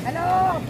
Hello.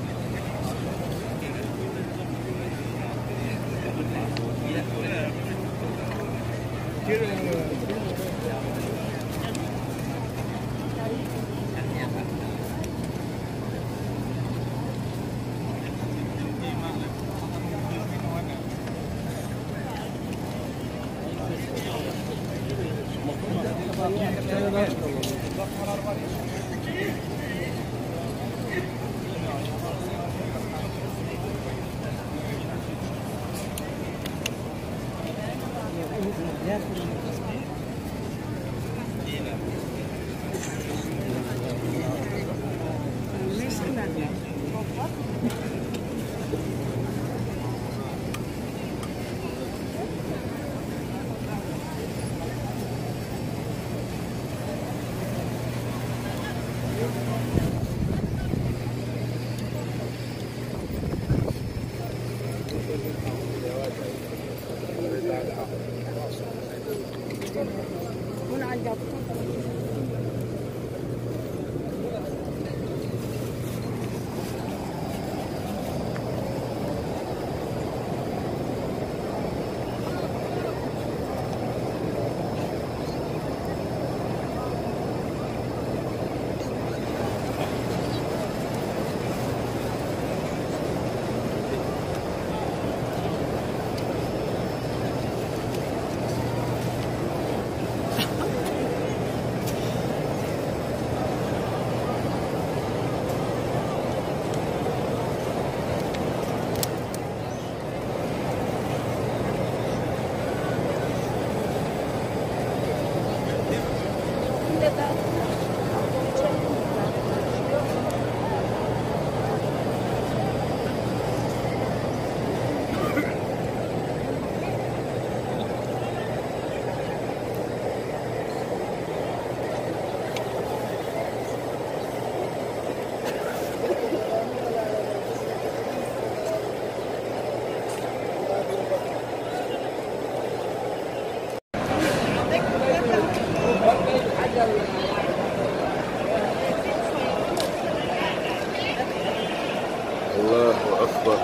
الله أكبر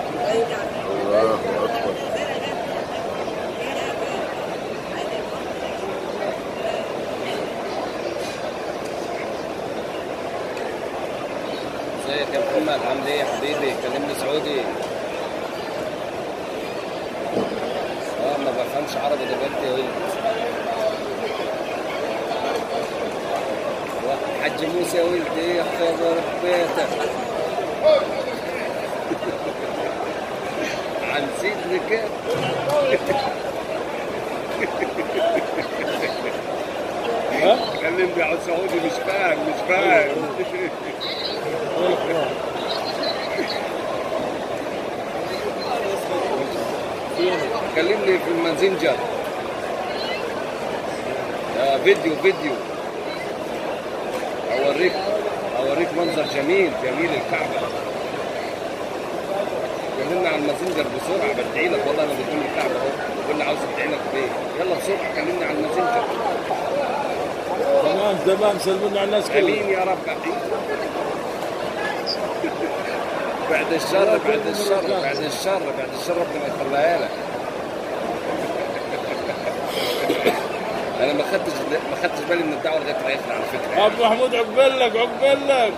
الله أكبر. ازيك يا محمد، عامل ايه يا حبيبي؟ كلمني سعودي. ما بفهمش عربي دلوقتي يا ولد. حاج موسى يا ولد، ايه خبر بيتك؟ نسيتني كده. كلمني على سعودي، مش فاهم. كلمني في الماسنجر. فيديو اوريك منظر جميل الكعبه. كلمنا على الماسنجر بسرعه، بدعي لك والله. انا قدام الكعبه اهو، قول لي عاوز ادعي لك بايه. يلا بسرعه كلمني على الماسنجر. تمام سلمنا على الناس كلها. امين يا رب. بعد الشر ربنا يخليها لك. انا ما خدتش بالي من الدعوه لغايه الاخر على فكره. ابو محمود عقبال لك. ما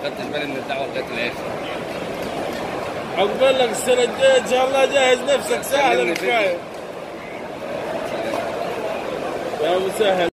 خدتش بالي من الدعوه لغايه الاخر. عقبال لك السنه الجايه ان شاء الله. جهز نفسك، سهل الحكايه يا ابو سهل.